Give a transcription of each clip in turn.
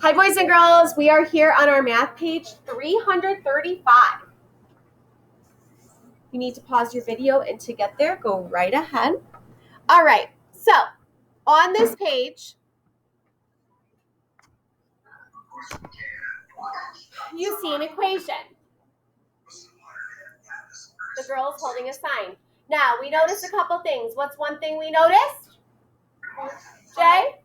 Hi, boys and girls. We are here on our math page 335. You need to pause your video, and to get there, go right ahead. All right. So, on this page, you see an equation. The girl's holding a sign. Now, we noticed a couple things. What's one thing we noticed? Jay?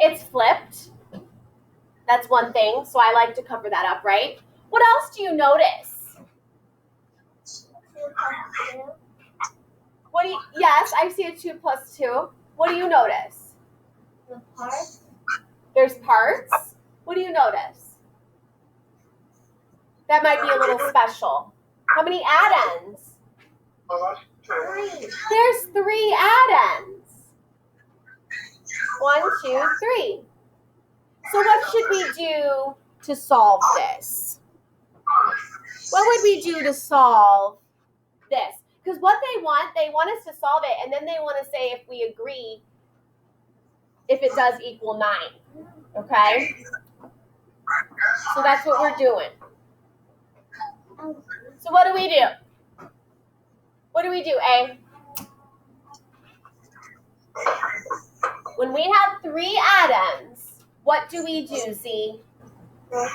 It's flipped. That's one thing, so I like to cover that up, right? What else do you notice? Yes, I see a 2 plus 2. What do you notice? The parts. There's parts. What do you notice? That might be a little special. How many add-ends? 3. There's 3 add-ends. 1, 2, 3. So what should we do to solve this? What would we do to solve this? Because what they want us to solve it, and then they want to say if we agree, if it does equal 9. Okay? So that's what we're doing. So what do we do? What do we do, A? When we have 3 add-ends, what do we do, Z? What's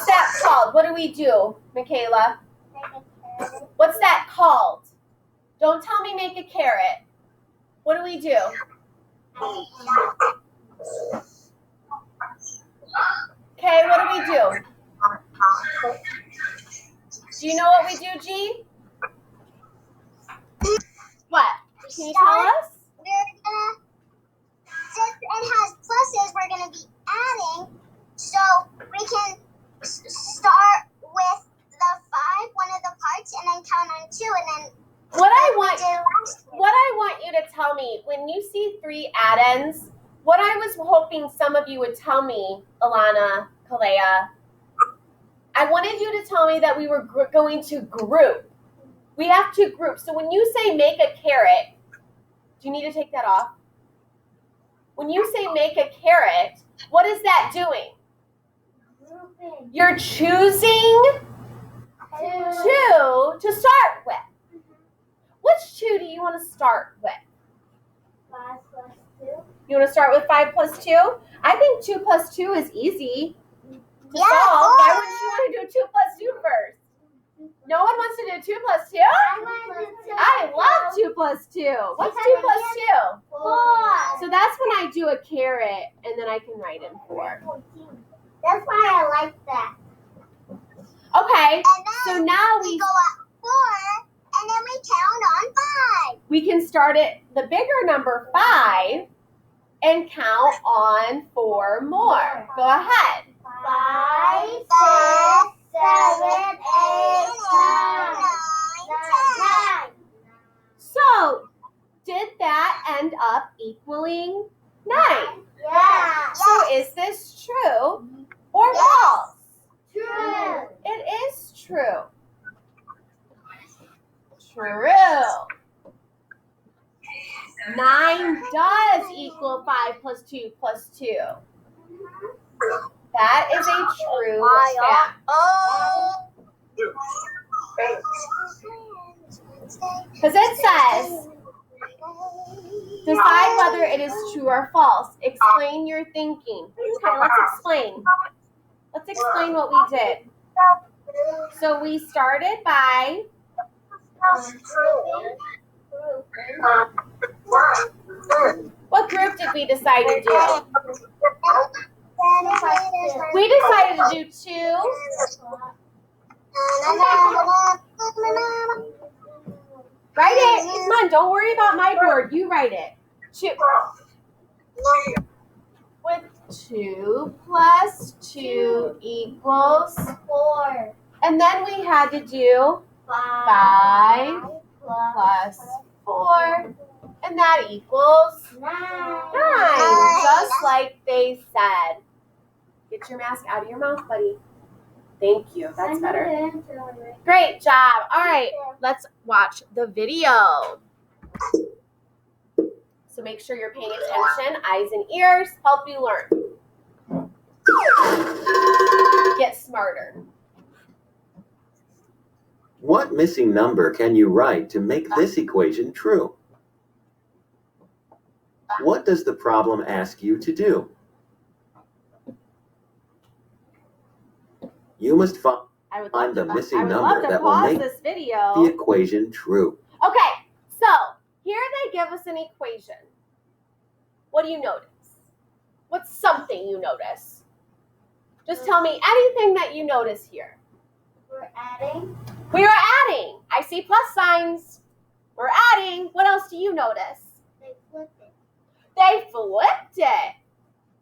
that called? What do we do, Michaela? What's that called? Don't tell me make a carrot. What do we do? Okay, what do we do? Do you know what we do, G? What? Can you tell us? We're gonna, since it has pluses, we're gonna be adding, so we can start with the 5, one of the parts, and then count on 2, and then What I want you to tell me, when you see 3 add-ends, what I was hoping some of you would tell me, Alana, Kalea, I wanted you to tell me that we were going to group. We have to group. So when you say make a carrot, do you need to take that off? When you say make a carrot, what is that doing? grouping. You're choosing 2 to start with. Which 2 do you want to start with? 5 plus 2. You want to start with 5 plus 2? I think 2 plus 2 is easy to solve. Why wouldn't you want to do 2 plus 2 first? No one wants to do 2 plus 2? I love 2 plus 2. What's 2 plus 2? 4. So that's when I do a carrot, and then I can write in 4. That's why I like that. Okay, And so then now we go at 4, and then we count on 5. we can start at the bigger number 5 and count on 4 more. Go ahead. 5, 6, 7, 8, 9, 10. So, did that end up equaling 9? Yeah. So is this true or Yes. false? True. It is true. True. 9 does equal 5 plus 2 plus 2. That is a true fact. Because it says, decide whether it is true or false. Explain your thinking. Okay, let's explain. Let's explain what we did. So we started by what group did we decide to do? We decided to do 2. Write it. Come on, don't worry about my board. You write it. 2. With 2 plus 2 equals 4. and then we had to do 5 plus 4, and that equals 9, just like they said. Get your mask out of your mouth, buddy. Thank you. That's better. Great job. All right, let's watch the video. So make sure you're paying attention. Eyes and ears help you learn. Get smarter. What missing number can you write to make this equation true? What does the problem ask you to do? You must find the missing number that will make this video. the equation true. Okay, so here they give us an equation. What do you notice? What's something you notice? Just tell me anything that you notice here. We're adding. We are adding. I see plus signs. We're adding. What else do you notice? They flip it. They flipped it.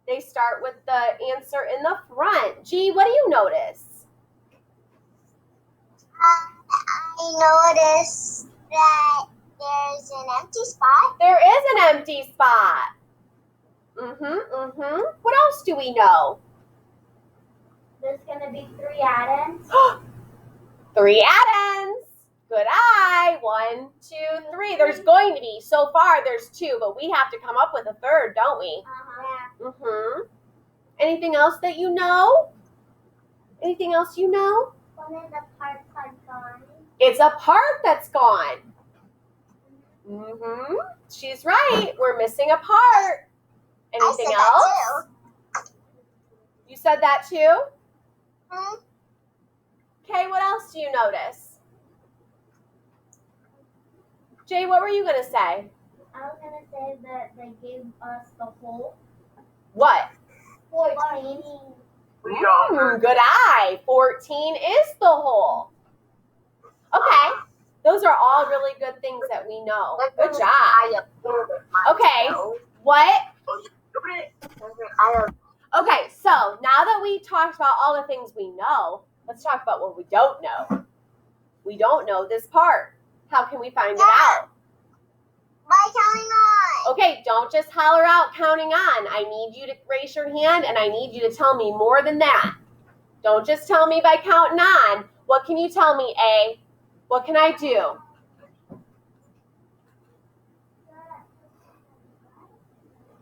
They start with the answer in the front. G, what do you notice? I noticed that there's an empty spot. There is an empty spot. What else do we know? There's going to be 3 add-ins. 3 add-ins. Good eye. 1, 2, 3. There's going to be. So far, there's 2, but we have to come up with a third, don't we? Anything else that you know? Anything else you know? One of the parts are gone. It's a part that's gone. She's right. We're missing a part. Anything I said else? That too. You said that too? Hmm? Okay, what else do you notice? Jay, what were you going to say? I was going to say that they gave us the whole. What? 14. Good eye. 14 is the whole. Okay. Those are all really good things that we know. Good job. Okay. What? Okay, so now that we talked about all the things we know, let's talk about what we don't know. We don't know this part. How can we find it out? By counting on. Okay, don't just holler out counting on. I need you to raise your hand, and I need you to tell me more than that. Don't just tell me by counting on. What can you tell me, A? What can I do?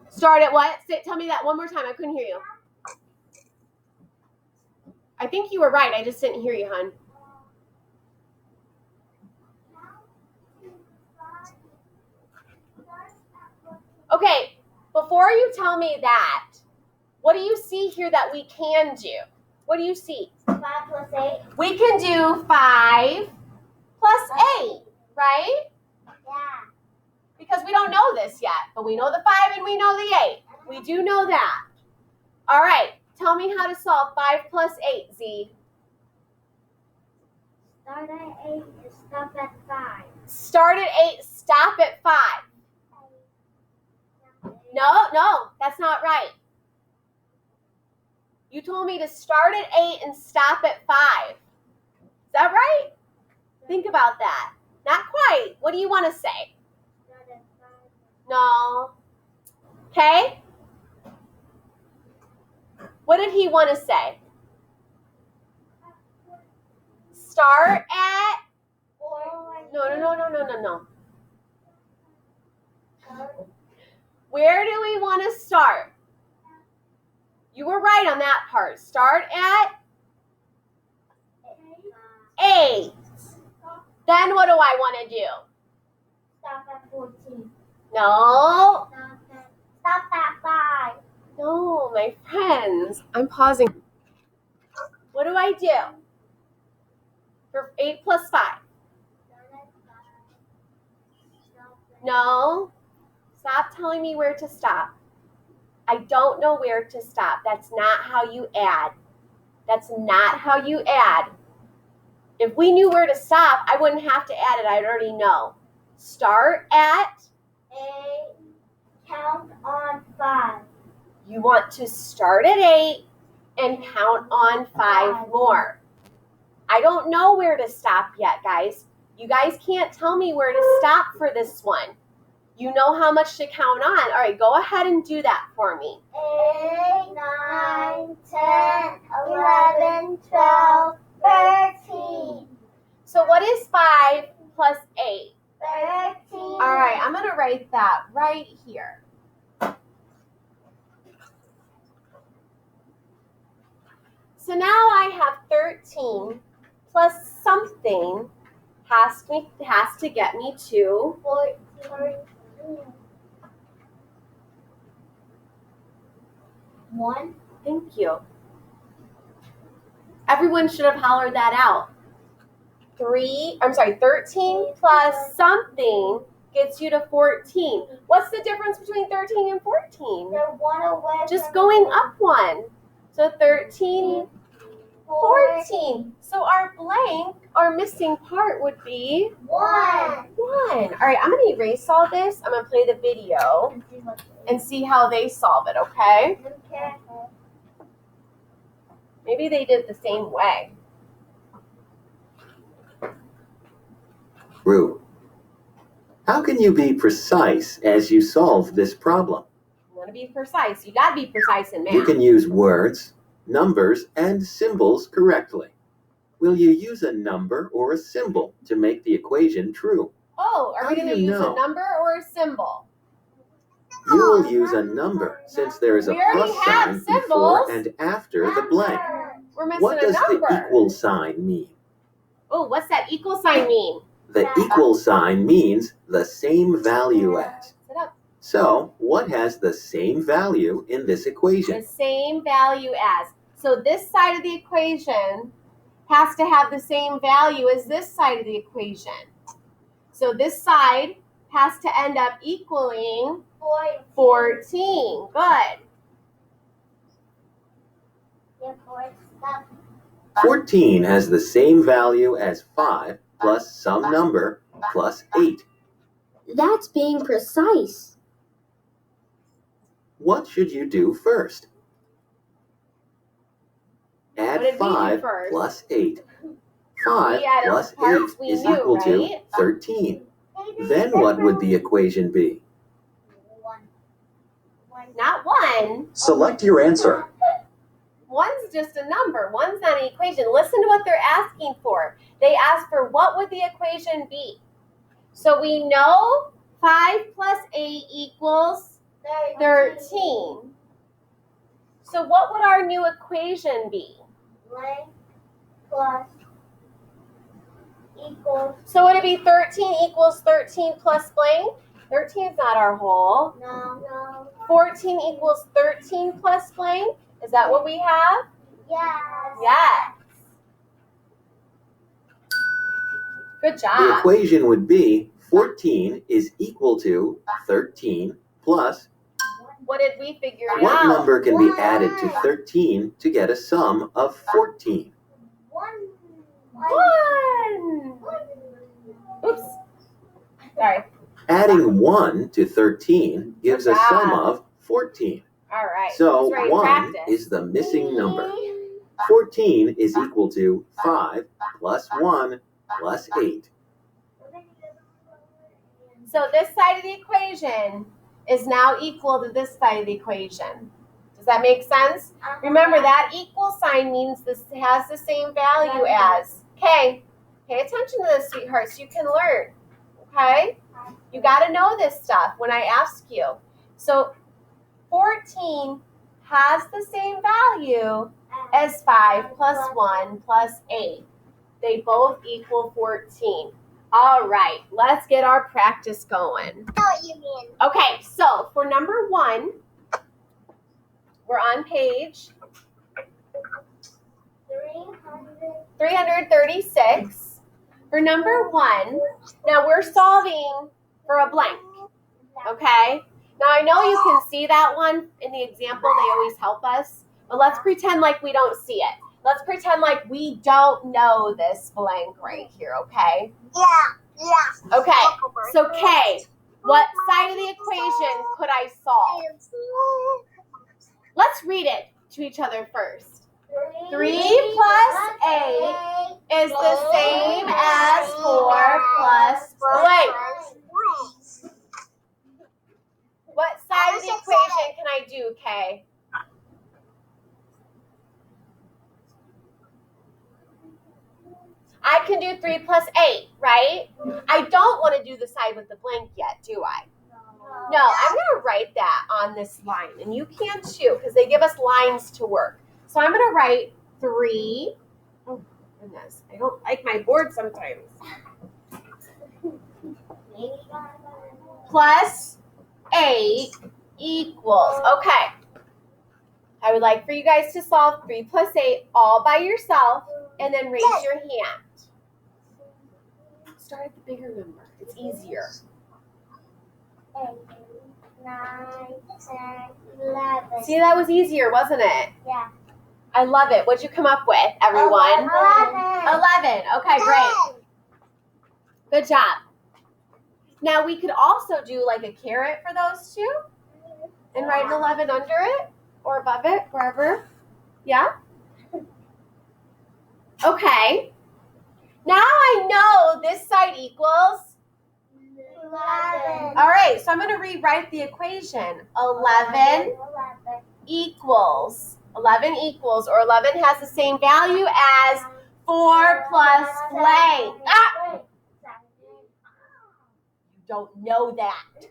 Start at what? Tell me that one more time. I couldn't hear you. I think you were right. I just didn't hear you, hon. Okay, before you tell me that, what do you see here that we can do? What do you see? 5 plus 8. We can do 5 plus 8, right? Yeah. Because we don't know this yet, but we know the 5 and we know the 8. We do know that. All right, tell me how to solve 5 plus 8, Z. Start at 8 and stop at 5. Start at 8, stop at 5. No, that's not right. You told me to start at 8 and stop at 5. Is that right? Think about that. Not quite. What do you want to say? Start at 5. No. Okay? What did he want to say? Start at... No. Where do we want to start? You were right on that part. Start at 8. Then what do I want to do? Stop at 14. No. Stop at 5. No, my friends. I'm pausing. What do I do? For 8 plus 5. No. Stop telling me where to stop. I don't know where to stop. That's not how you add. That's not how you add. If we knew where to stop, I wouldn't have to add it. I'd already know. Start at 8. Count on 5. You want to start at 8 and count on 5 more. I don't know where to stop yet, guys. You guys can't tell me where to stop for this one. You know how much to count on. All right, go ahead and do that for me. 8, 9, 10, 11, 12, 13. So what is 5 plus 8? 13. All right, I'm going to write that right here. So now I have 13 plus something has to get me to 14. 1. Thank you. Everyone should have hollered that out. 13 plus something gets you to 14. What's the difference between 13 and 14? They're 1 away. Just going up 1. So 13, 14. So our blank, our missing part would be 1. 1. All right, I'm going to erase all this. I'm going to play the video and see how they solve it, okay? Okay. Maybe they did the same way. Rue, how can you be precise as you solve this problem? You want to be precise. You got to be precise in math. You can use words, numbers, and symbols correctly. Will you use a number or a symbol to make the equation true? Oh, are How we do going to you use know? a number or a symbol? You will use a number since there is a We already plus have sign symbols. before and after the blank. We're missing What a does the number. equal sign mean? Oh, what's that equal sign mean? The equal sign means the same value as. Sit up. So, what has the same value in this equation? The same value as. So this side of the equation has to have the same value as this side of the equation. So this side has to end up equaling 14. Good. 14 has the same value as 5 plus some number plus 8. That's being precise. What should you do first? Add What did we do 5 first? plus 8. 5 We added plus 8 parts we is knew, equal to right? 13. Then what would the equation be? Not 1. Select your answer. 1's just a number. 1's not an equation. Listen to what they're asking for. They asked for what would the equation be. So we know 5 plus 8 equals 13. So what would our new equation be? Blank plus equals. So would it be 13 equals 13 plus blank? 13 is not our whole. No. 14 equals 13 plus blank? Is that what we have? Yes. Yes. Good The job. equation would be 14 is equal to 13 plus. What did we figure it What out? number can be added to 13 to get a sum of 14? 1. 1. Oops. Sorry. Adding 1 to 13 gives a sum of 14. All right. So That's right, 1 practice. is the missing number. 14 is equal to 5 plus 1 plus 8. So this side of the equation is now equal to this side of the equation. Does that make sense? Remember, that equal sign means this has the same value as. Okay, pay attention to this, sweetheart, so you can learn. Okay? You got to know this stuff when I ask you. So 14 has the same value as 5 plus 1 plus 8. They both equal 14. All right, let's get our practice going. I know what you mean. Okay, so for number 1, we're on page 336. For number 1, now we're solving for a blank, okay? Now I know you can see that one in the example, they always help us, but let's pretend like we don't see it. Let's pretend like we don't know this blank right here, okay? Yeah. Okay, so K, what side of the equation could I solve? Let's read it to each other first. 3 plus 8 is the same as 4 plus blank. do, Kay? I can do 3 plus 8, right? I don't want to do the side with the blank yet, do I? No, I'm going to write that on this line. And you can too, because they give us lines to work. So I'm going to write 3. Oh, goodness. I don't like my board sometimes. Plus 8 equals. Okay. I would like for you guys to solve 3 plus 8 all by yourself and then raise your hand. Start at the bigger number. It's easier. 8, 9, 10, 11. See, that was easier, wasn't it? Yeah. I love it. What'd you come up with, everyone? 11. Okay, great. Good job. Now, we could also do like a caret for those two and write an 11 under it or above it, wherever. Yeah? Okay. Now I know this side equals. 11. All right, so I'm going to rewrite the equation. 11 equals, or 11 has the same value as 4 plus blank. Ah! You don't know that.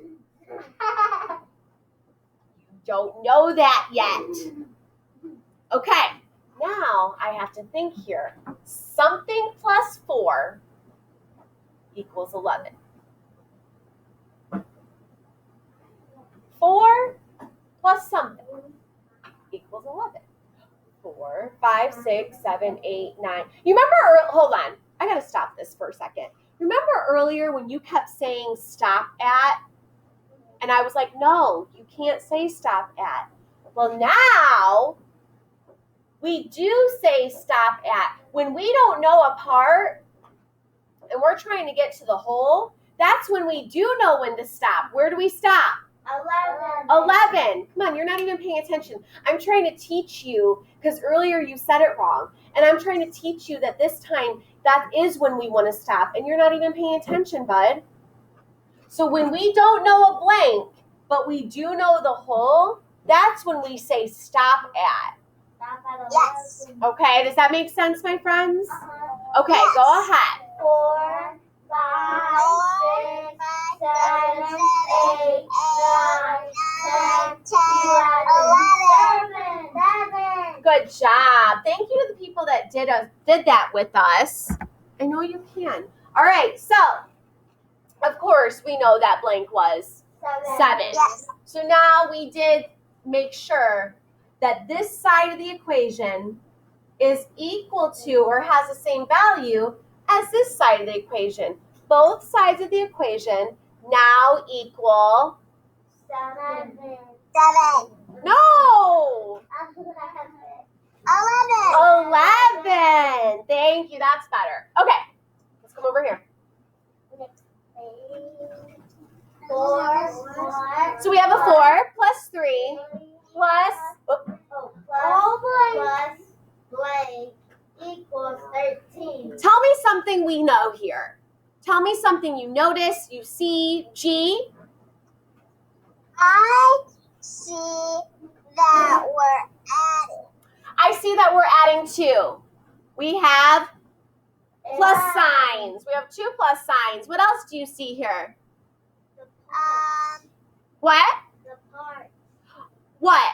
You don't know that yet. Okay, now I have to think here. Something plus 4 equals 11. 4 plus something equals 11. 4, 5, 6, 7, 8, 9. You remember, hold on. I got to stop this for a second. Remember earlier when you kept saying stop at? And I was like, no, you can't say stop at. Well, now we do say stop at. When we don't know a part and we're trying to get to the whole, that's when we do know when to stop. Where do we stop? 11. Come on, you're not even paying attention. I'm trying to teach you, because earlier you said it wrong. And I'm trying to teach you that this time, that is when we want to stop. And you're not even paying attention, bud. So when we don't know a blank, but we do know the whole, that's when we say stop at. Yes. Okay, does that make sense, my friends? Okay, go ahead. 4, 5, 6, 7, 8, 9, 10, 11. Good job. Thank you to the people that did that with us. I know you can. All right, so of course we know that blank was 7. Yes. So now we did make sure that this side of the equation is equal to or has the same value as this side of the equation. Both sides of the equation now equal 7. no 11. 11. Thank you. That's better. Okay, let's come over here. 4. So we have a 4 plus 3 plus Plus blank equals 13. Tell me something we know here. Tell me something you notice, you see. G? I see that we're adding. I see that we're adding 2. We have plus signs. We have 2 plus signs. What else do you see here? What? The part. What?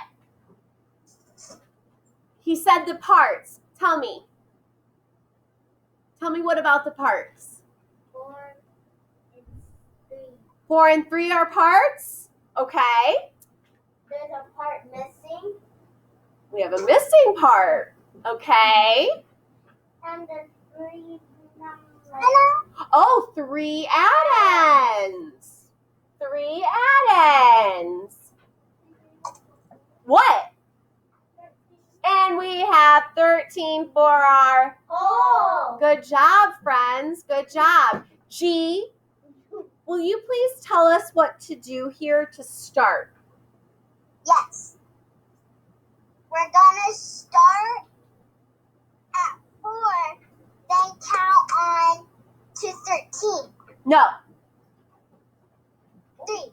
He said the parts. Tell me. Tell me what about the parts? 4 and 3. 4 and 3 are parts? Okay. There's a part missing. We have a missing part. Okay. And the 3 numbers. Oh, 3 add-ins. 3 add-ins. What? And we have 13 for our. Oh. Good job, friends. Good job. G, will you please tell us what to do here to start? Yes. We're gonna start at 4, then count on to 13. No. 3.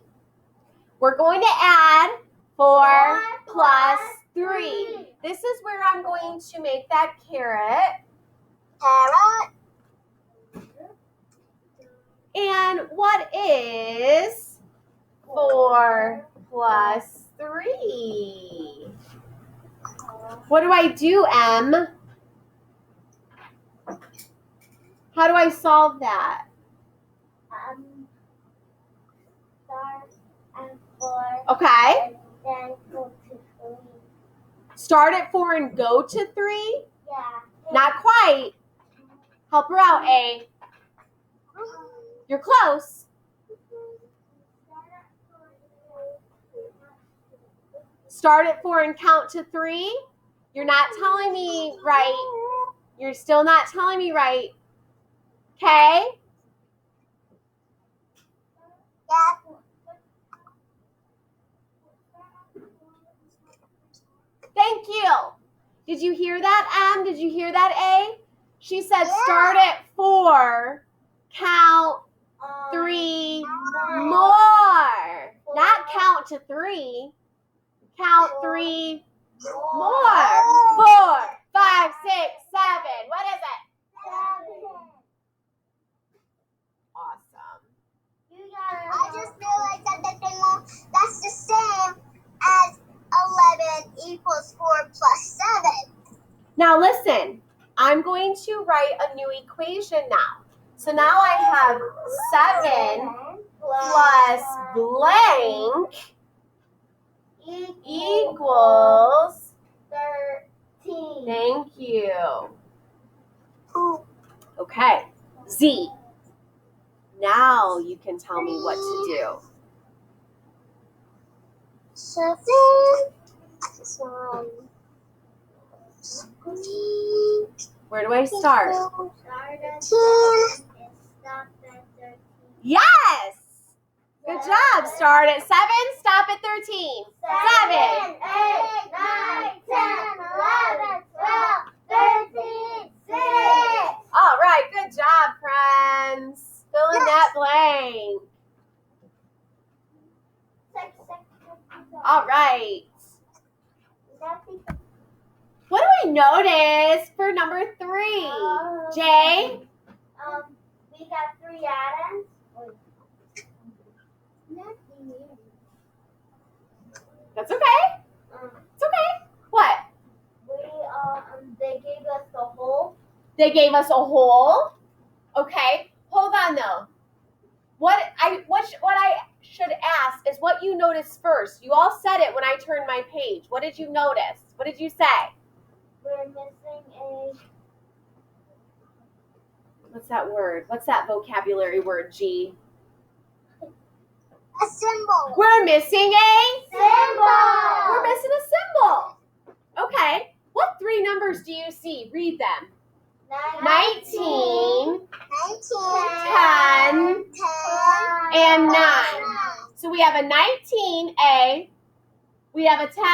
We're going to add 4. 1, this is where I'm going to make that caret. Carrot. And what is 4 plus 3? What do I do, Em? How do I solve that? Start at 4. Okay. And then go to 3. Start at 4 and go to 3? Yeah. Not quite. Help her out, A. You're close. Start at 4 and count to 3? You're not telling me right. You're still not telling me right. Okay? Yeah. Thank you. Did you hear that, Em? Did you hear that, A? She said start at 4, count 3 more. Not count to 3. Count 3 more. 4, 5, 6, 7. What is it? 7. Awesome. I just realized that that's the same as 11 equals 4 plus 7. Now listen, I'm going to write a new equation now. So now I have 7 plus blank equals 13. Thank you. Okay, Z. Now you can tell me what to do. 7. Where do I start? 13. Yes! Good job. Start at 7, stop at 13. 7. 8, 9, 10, 11, 12, 13, 6. All right, good job, friends. Fill in that blank. All right. What do we notice for number 3? Jay? We got 3 atoms. That's okay. It's okay. What? They gave us the whole. They gave us a whole. Okay. Hold on though. What I should ask is what you noticed first. You all said it when I turned my page. What did you notice? What did you say? We're missing a. What's that word? What's that vocabulary word, G? A symbol. We're missing a Symbol. We're missing a symbol. Okay. What 3 numbers do you see? Read them. 19, 10, 10, and 9. So we have a 19A, we have a 10,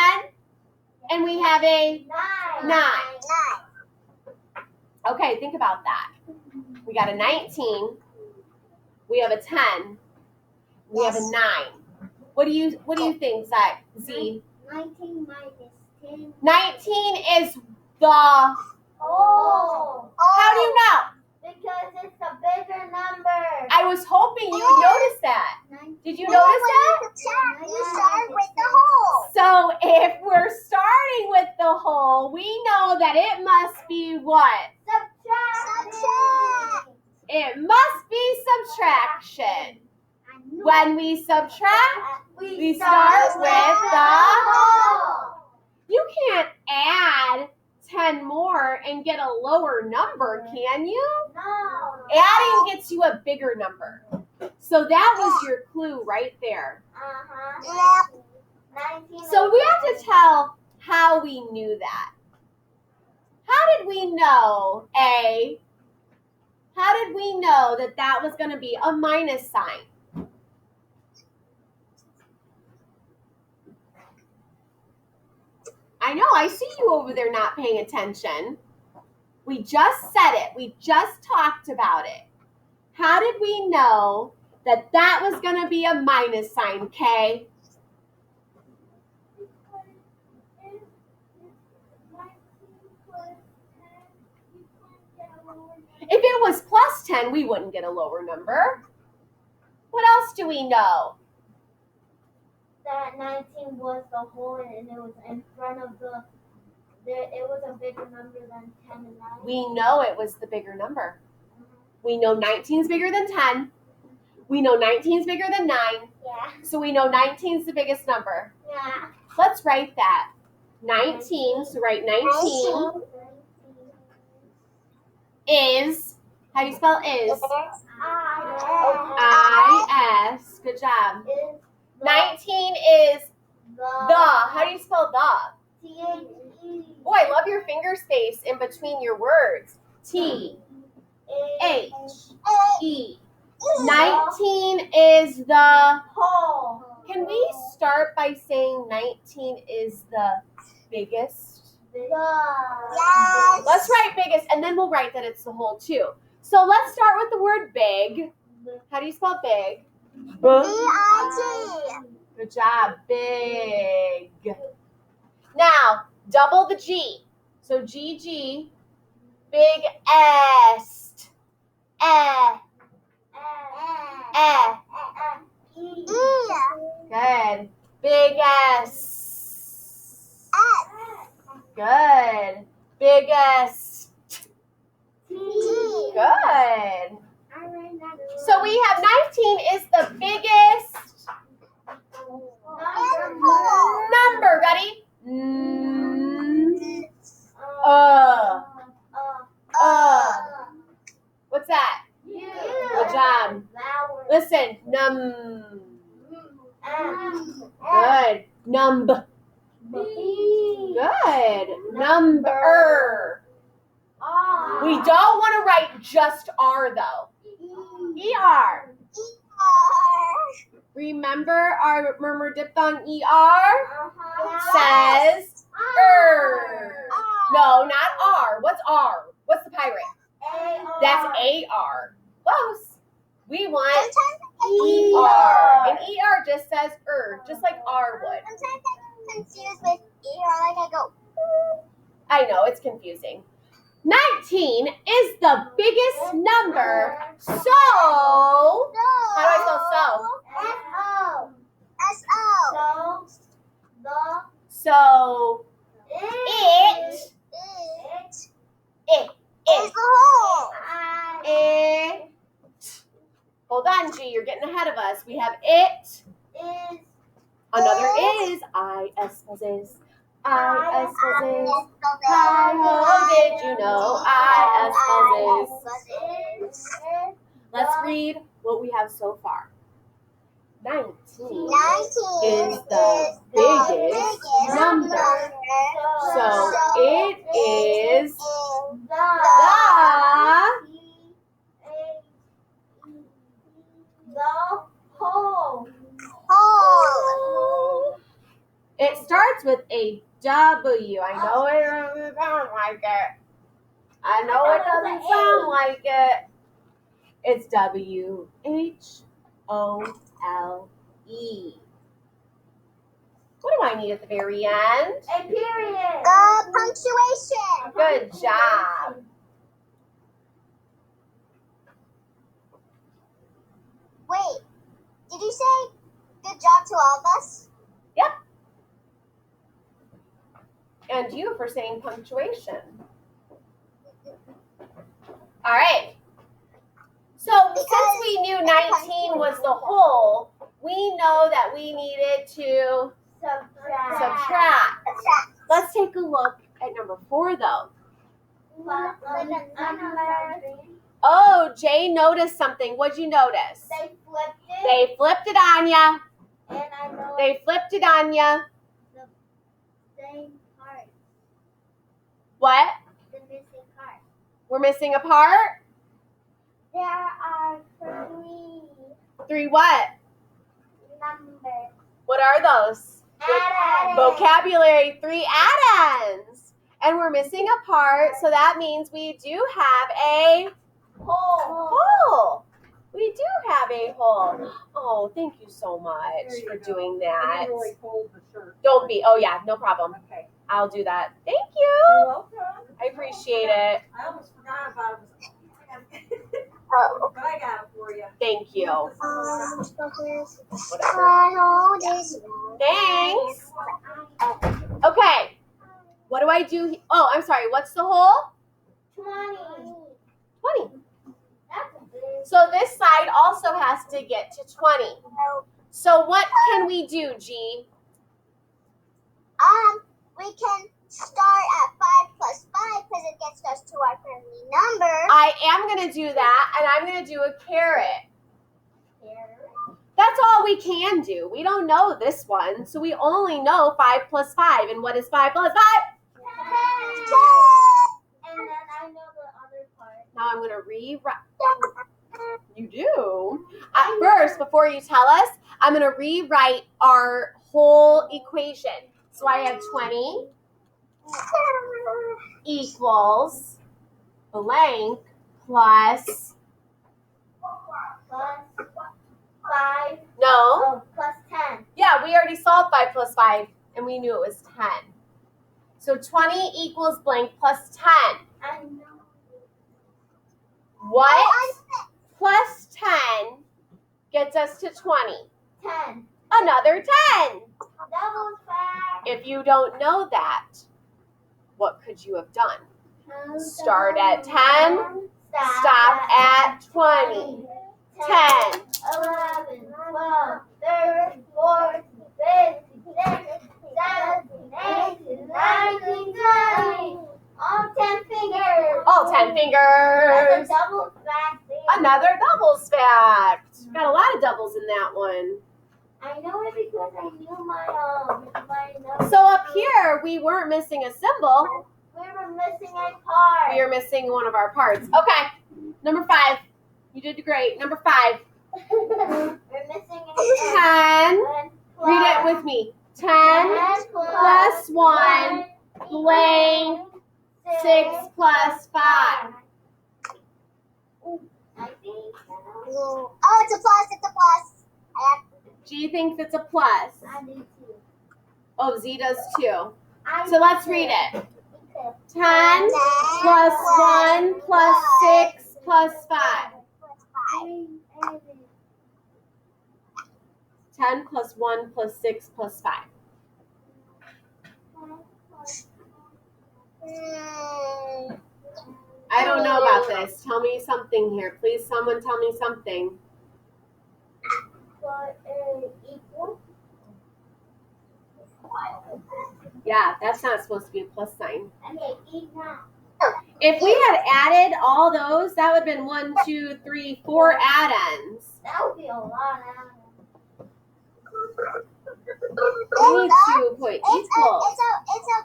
and we have a 9. Okay, think about that. We got a 19, we have a 10, we have a 9. What do you think, Zach? Z? 19 minus 10. 19 is the. Oh. How do you know? Because it's a bigger number. I was hoping you would notice that. Did you notice that? You start with the whole. So if we're starting with the whole, we know that it must be what? Subtract. It must be subtraction. When we subtract, we start with the whole. You can't add 10 more and get a lower number, can you? No. Adding gets you a bigger number. So that was your clue right there. So we have to tell how we knew that. How did we know, A? How did we know that that was going to be a minus sign? I know, I see you over there not paying attention. We just said it. We just talked about it. How did we know that that was going to be a minus sign, Kay? If it was plus 10, we wouldn't get a lower number. What else do we know? That 19 was the whole and it was in front of it was a bigger number than 10 and 9. We know it was the bigger number. We know 19 is bigger than 10. We know 19 is bigger than 9. Yeah. So we know 19 is the biggest number. Yeah. Let's write that. 19, so write 19 is, how do you spell is? I-S, good job. 19 is the, how do you spell the? T-H-E. Oh, I love your finger space in between your words. T-H-E. 19 is the, Whole. can we start by saying 19 is the biggest? Yes. Let's write biggest, and then we'll write that it's the whole too. So let's start with the word big. How do you spell big? B-I-G. Good job, big. Now, double the G. So G, big est, E. Good. Big S. Good. Biggest. T. Good. So we have 19 is the biggest number. Ready? What's that? Good job. Listen. Good. Good. Number. We don't want to write just R though. ER. Remember our murmur diphthong ER? Says No, not R. What's R? What's the pirate? That's AR. Close. We want ER. And ER just says just like R would. Sometimes I get confused with ER, like I go. I know, it's confusing. 19 is the biggest number, so how do I spell S-O. so? It Is the whole. Hold on, G, you're getting ahead of us. We have it, another is, I-S spells is, I-S spells is, hi-ho, did you know, I-S spells is. Let's read what we have so far. 19 is the biggest number, so it is the whole. It starts with a W. I know it doesn't sound like it. I know it doesn't sound like it. It's W-H-O-L-E. What do I need at the very end? A period. The punctuation. Good job. Wait, did you say good job to all of us? Yep. And you for saying punctuation. All right. So since we knew 19 was the whole, we know that we needed to subtract. Let's take a look at number 4 though. Oh, Jay noticed something. What'd you notice? They flipped it. They flipped it on ya. And I know They flipped it on ya. the same part. What? The missing part. We're missing a part? There are 3 3 what? numbers. What are those? Add-ons. Vocabulary, 3 add-ons. And we're missing a part, so that means we do have a hole. We do have a hole. Oh, thank you so much for doing that. really cold the shirt. Don't be. Oh, yeah, no problem. Okay. I'll do that. Thank You're you. welcome. I appreciate it. I almost forgot about it. Oh. But I got it for you. Thank you. Thanks. Okay. What do I do? Oh, I'm sorry. What's the whole? 20. 20. That's big. So this side also has to get to 20. So what can we do, G? We can start at 5 plus 5 because it gets us to our friendly number. I am going to do that, and I'm going to do a caret. That's all we can do. We don't know this one, so we only know 5 plus 5. And what is 5 plus 5? 10. And then I know the other part. Now I'm going to rewrite. You do? First, before you tell us, I'm going to rewrite our whole equation. So I have 20 equals blank plus, Plus 5. no. Oh, plus 10. Yeah, we already solved 5 plus 5, and we knew it was 10. So 20 equals blank plus 10. I know. What plus 10 gets us to 20? 10. Another 10. Double fact. If you don't know that, what could you have done? Start at 10, stop at 20. 10. 11, 12, 13, 14, 15, 16, 17, 18, 19, 20. All 10 fingers. All 10 That's fingers. a double fact. Another doubles fact. Got a lot of doubles in that one. I know it because I knew my number. So up here, we weren't missing a symbol. We were missing a part. We are missing one of our parts. Okay, number 5. You did great. Number 5. We're missing a 10. part. Read it with me. 10 plus 1 blank 6 plus 5. I think. Oh, it's a plus. It's a plus. G thinks it's a plus. I do too. Oh, Z does too. I So let's do read too. it. 10 plus 1 plus 6 plus 5. 10 plus 1 plus 6 plus 5. I don't know about this. Tell me something here. Please, someone tell me something. But equal. Yeah, that's not supposed to be a plus sign. Okay, eat now. If we had added all those, that would have been 1, 2, 3, 4 add-ins. That would be a lot. We need to put equals. It's a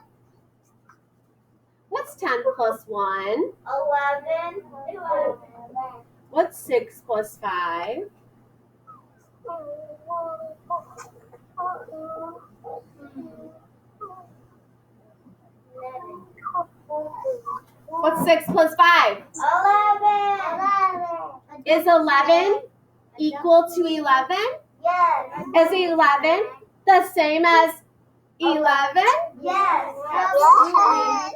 What's 10 plus 1? 11. What's 6 plus 5? What's 6 plus 5? 11. Is 11 equal to 11? Yes. Is 11 the same as 11? Yes. yes.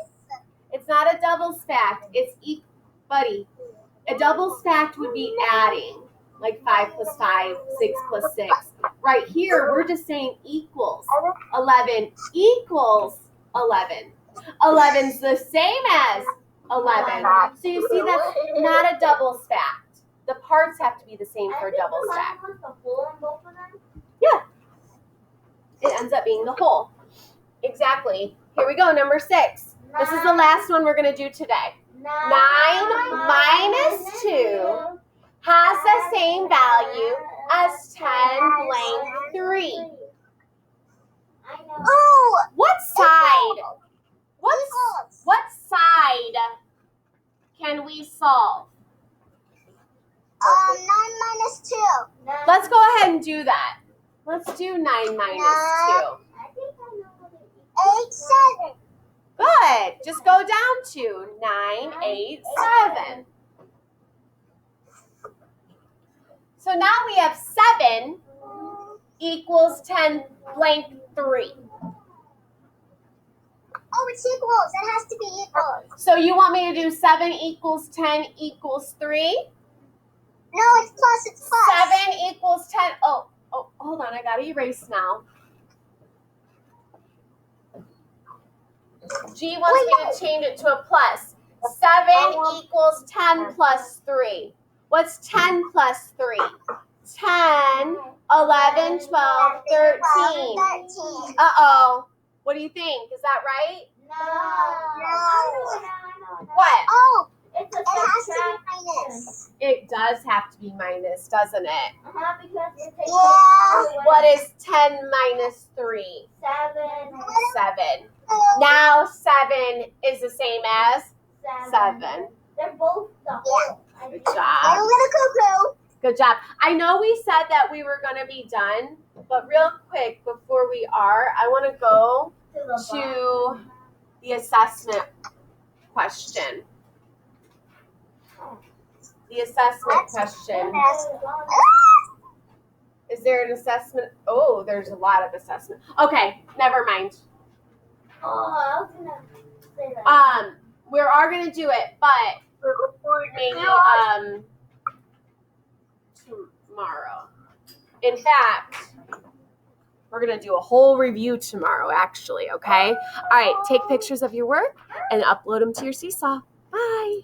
It's not a doubles fact. It's buddy. A doubles fact would be adding, like 5 plus 5, 6 plus 6. Right here, we're just saying equals. 11 equals 11. 11's the same as 11. So you see, that's not a doubles fact. The parts have to be the same for a doubles fact. Was the hole in both of them? It ends up being the whole. Exactly. Here we go, number 6. This is the last one we're going to do today. 9 minus 2 has the same value as 10 blank 3. I know. Ooh, What side? equals. What side can we solve? 9 minus 2. Let's go ahead and do that. Let's do 9 minus 2. I think I know what it is. 8, 7. Good. Just go down to 9, 8, 7. So now we have 7 equals 10 blank 3. Oh, it's equals. It has to be equals. So you want me to do 7 equals 10 equals 3? No, it's plus. It's plus. 7 equals 10. Oh, hold on. I got to erase now. G wants me to change it to a plus. 7 equals 10 plus 3. What's 10 plus 3? 10, 11, 12, 13. 13. Uh-oh. What do you think? Is that right? No. I know. What? Oh, It's a it has to subtraction. be minus. It does have to be minus, doesn't it? Because you're taking Yeah. What is 10 minus 3? 7. 7. Now 7 is the same as 7. They're both the whole. Good Little job. cuckoo. Good job. I know we said that we were going to be done, but real quick before we are, I want to go to the assessment question. The assessment question. Is there an assessment? Oh, there's a lot of assessment. Okay, never mind. Oh, I was gonna say that. We are going to do it, but maybe tomorrow. In fact, we're going to do a whole review tomorrow, actually, okay? All right, take pictures of your work and upload them to your Seesaw. Bye.